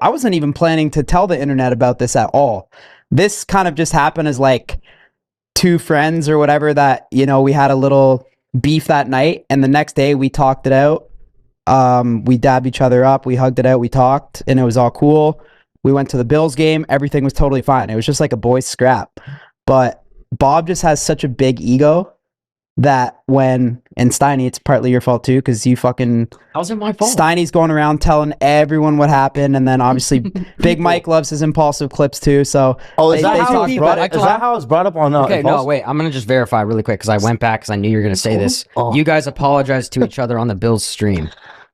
I wasn't even planning to tell the internet about this at all. This kind of just happened as like two friends or whatever that, you know, we had a little beef that night, and the next day we talked it out. We dabbed each other up, we hugged it out, we talked, and it was all cool. We went to the Bills game, everything was totally fine. It was just like a boys scrap. But Bob just has such a big ego that when, and Steiny, it's partly your fault too, because you fucking, how's it my fault? Steiny's going around telling everyone what happened, and then obviously Big Mike loves his impulsive clips too. So is that how it's brought up on? Okay, no, wait. I'm gonna just verify really quick because I went back because I knew you were gonna say this. You guys apologized to each other on the Bills stream,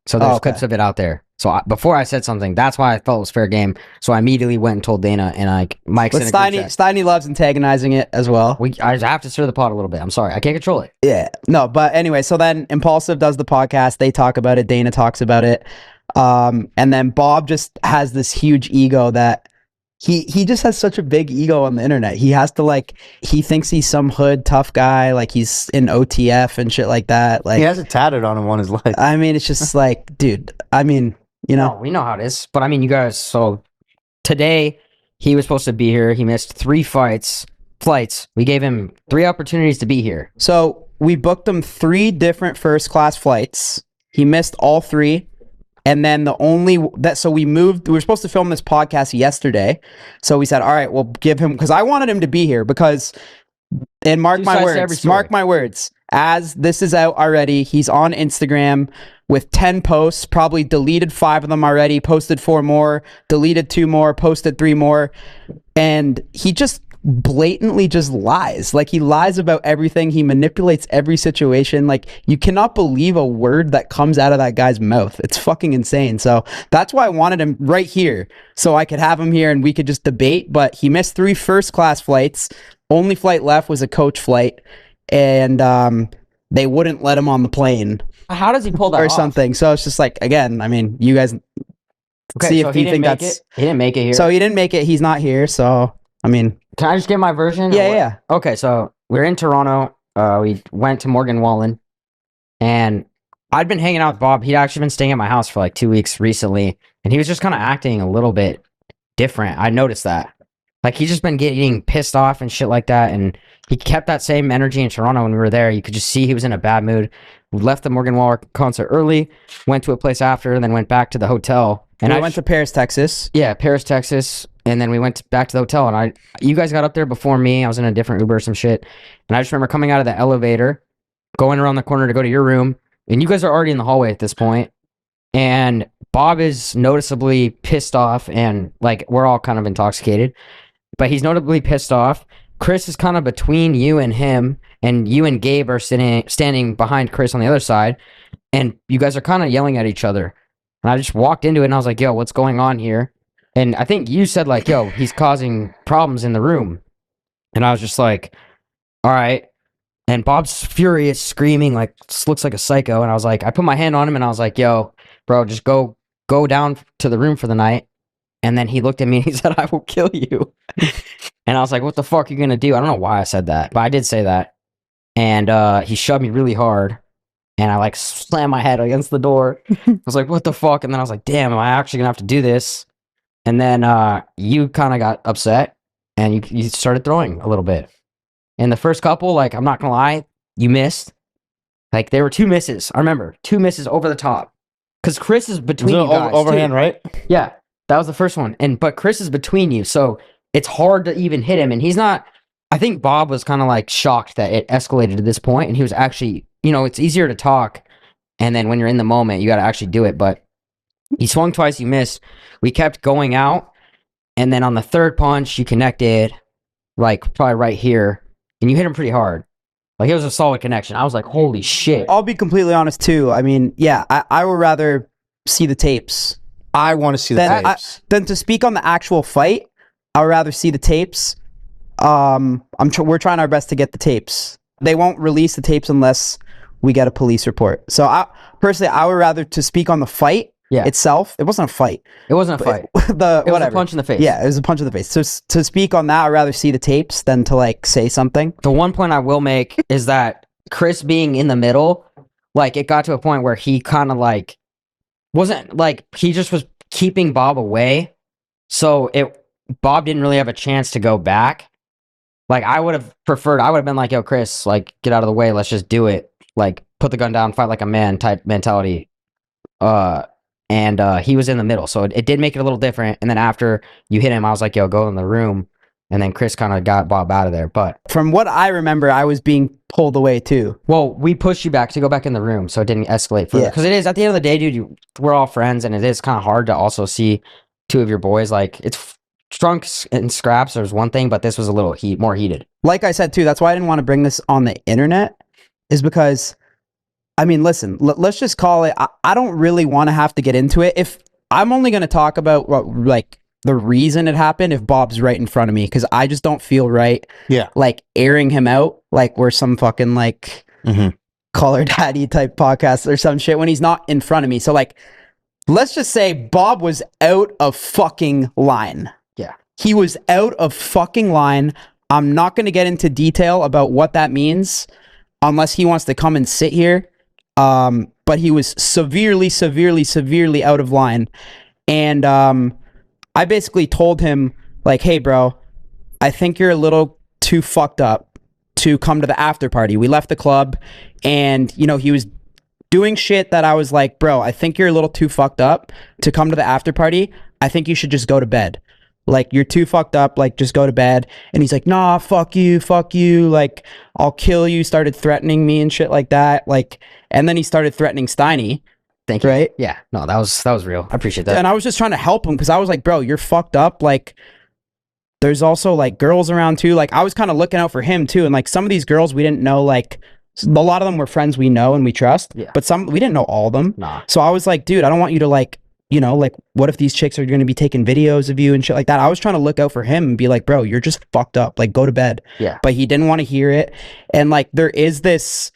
so there's clips of it out there. So before I said something, that's why I felt it was fair game. So I immediately went and told Dana, and Mike's in a group chat. Steiny loves antagonizing it as well. I have to stir the pot a little bit. I'm sorry, I can't control it. Yeah, no, but anyway, so then Impulsive does the podcast. They talk about it. Dana talks about it, and then Bob just has this huge ego that he just has such a big ego on the internet. He has to like, he thinks he's some hood tough guy, like he's in OTF and shit like that. Like he has it tatted on him on his leg. I mean, it's just like, dude. I mean, you know, we know how it is. But I mean, you guys. So today he was supposed to be here. He missed 3 flights. We gave him 3 opportunities to be here. So we booked him 3 different first class flights. He missed all 3. And then we were supposed to film this podcast yesterday. So we said, all right, we'll give him, because I wanted him to be here because, and mark my words, as this is out already, he's on Instagram with 10 posts, probably deleted 5 of them already, posted 4 more, deleted 2 more, posted 3 more. And he just blatantly just lies. Like he lies about everything. He manipulates every situation. Like you cannot believe a word that comes out of that guy's mouth. It's fucking insane. So that's why I wanted him right here, so I could have him here and we could just debate. But he missed 3 first class flights. Only flight left was a coach flight, and they wouldn't let him on the plane. How does he pull that or off? something? So it's just like, again, I mean, you guys see if you think that's it. He didn't make it here. So he didn't make it. He's not here. So I mean, can I just get my version? Yeah. Okay, so we're in Toronto. We went to Morgan Wallen, and I'd been hanging out with Bob. He'd actually been staying at my house for like 2 weeks recently, and he was just kind of acting a little bit different. I noticed that. Like, he's just been getting pissed off and shit like that, and he kept that same energy in Toronto when we were there. You could just see he was in a bad mood. We left the Morgan Wallen concert early, went to a place after, and then went back to the hotel. And I went to Paris, Texas. Yeah, Paris, Texas. And then we went back to the hotel, and you guys got up there before me. I was in a different Uber or some shit. And I just remember coming out of the elevator, going around the corner to go to your room, and you guys are already in the hallway at this point. And Bob is noticeably pissed off, and like we're all kind of intoxicated, but he's notably pissed off. Chris is kind of between you and him, and you and Gabe are standing behind Chris on the other side, and you guys are kind of yelling at each other. And I just walked into it, and I was like, yo, what's going on here? And I think you said, like, yo, he's causing problems in the room. And I was just like, all right. And Bob's furious, screaming, like, this looks like a psycho. And I was like, I put my hand on him, and I was like, yo, bro, just go down to the room for the night. And then he looked at me, and he said, I will kill you. And I was like, what the fuck are you going to do? I don't know why I said that, but I did say that. And he shoved me really hard. And I, like, slammed my head against the door. I was like, what the fuck? And then I was like, damn, am I actually going to have to do this? And then you kind of got upset, and you started throwing a little bit. And the first couple, like, I'm not going to lie, you missed. Like, there were 2 misses. I remember 2 misses over the top. Because Chris is between you guys, overhand, too. right? Yeah, that was the first one. But Chris is between you, so it's hard to even hit him. And he's not... I think Bob was kind of, like, shocked that it escalated to this point, and he was actually... You know, it's easier to talk, and then when you're in the moment, you got to actually do it. But he swung twice, you missed. We kept going out, and then on the 3rd punch, you connected, like, probably right here, and you hit him pretty hard. Like, it was a solid connection. I was like, holy shit. I'll be completely honest, too. I mean, yeah, I would rather see the tapes. I want to see the tapes. Than to speak on the actual fight, I would rather see the tapes. We're trying our best to get the tapes. They won't release the tapes unless we get a police report. So I would rather to speak on the fight itself. It wasn't a fight. It wasn't a fight. It was a punch in the face. Yeah, it was a punch in the face. So to speak on that, I'd rather see the tapes than to like say something. The one point I will make is that Chris being in the middle, like it got to a point where he kind of like wasn't like he just was keeping Bob away. So Bob didn't really have a chance to go back. Like, I would have been like, yo, Chris, like, get out of the way. Let's just do it. Like, put the gun down, fight like a man type mentality. And he was in the middle. So it did make it a little different. And then after you hit him, I was like, yo, go in the room. And then Chris kind of got Bob out of there. But from what I remember, I was being pulled away too. Well, we pushed you back to go back in the room, so it didn't escalate further. Because it is, at the end of the day, dude, we're all friends, and it is kind of hard to also see two of your boys. Like, it's drunks and scraps, there's one thing, but this was a little more heated. Like I said too, that's why I didn't want to bring this on the internet, is because, I mean, listen, let's just call it, I don't really want to have to get into it. If I'm only going to talk about what, like, the reason it happened if Bob's right in front of me, because I just don't feel right. Yeah. Like airing him out like we're some fucking like Caller Daddy type podcast or some shit when he's not in front of me. So like, let's just say Bob was out of fucking line. Yeah. He was out of fucking line. I'm not going to get into detail about what that means unless he wants to come and sit here. But he was severely out of line. And, I basically told him, like, hey, bro, I think you're a little too fucked up to come to the after party. We left the club and, you know, he was doing shit that I was like, bro, I think you're a little too fucked up to come to the after party. I think you should just go to bed. Like, you're too fucked up. Like, just go to bed. And he's like, nah, fuck you. Like, I'll kill you. Started threatening me and shit like that. Like, and then he started threatening Steiny. Thank you. Right? Yeah. No, that was real. I appreciate that. And I was just trying to help him because I was like, bro, you're fucked up. Like, there's also like girls around too. Like, I was kind of looking out for him too. And like some of these girls we didn't know, like a lot of them were friends we know and we trust. Yeah. But some we didn't know all of them. Nah. So I was like, dude, I don't want you to like, you know, like what if these chicks are going to be taking videos of you and shit like that? I was trying to look out for him and be like, bro, you're just fucked up. Like, go to bed. Yeah. But he didn't want to hear it. And like there is this,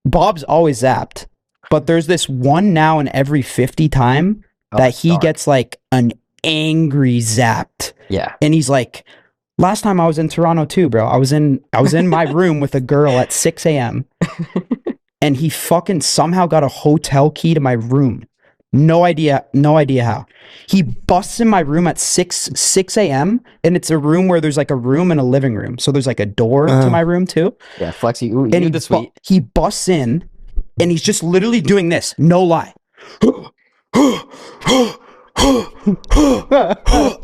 Bob's always zapped. But there's this one now in every 50 time that he gets like an angry zapped. Yeah. And he's like, last time I was in Toronto too, bro. I was in my room with a girl at 6 a.m. and he fucking somehow got a hotel key to my room. No idea how. He busts in my room at 6 a.m. and it's a room where there's like a room and a living room. So there's like a door to my room too. Yeah, Flexi. Ooh, and he busts in and he's just literally doing this. No lie.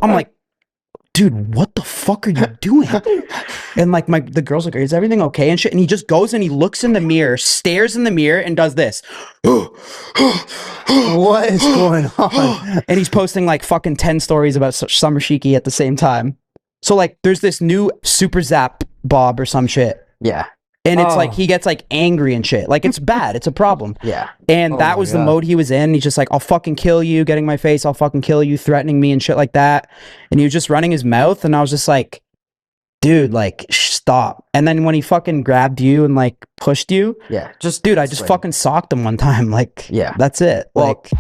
I'm like, dude, what the fuck are you doing? And like the girl's like, is everything okay and shit? And he just goes and he looks in the mirror, stares in the mirror and does this. What is going on? And he's posting like fucking 10 stories about Summer Shiki at the same time. So like there's this new Super Zap Bob or some shit. Yeah. And it's like he gets like angry and shit. Like it's bad. It's a problem. Yeah. And that was the mode he was in. He's just like, I'll fucking kill you, getting my face. I'll fucking kill you, threatening me and shit like that. And he was just running his mouth. And I was just like, dude, like, stop. And then when he fucking grabbed you and like pushed you. Yeah. Dude, I just fucking socked him one time. Like, yeah, that's it. Well, like.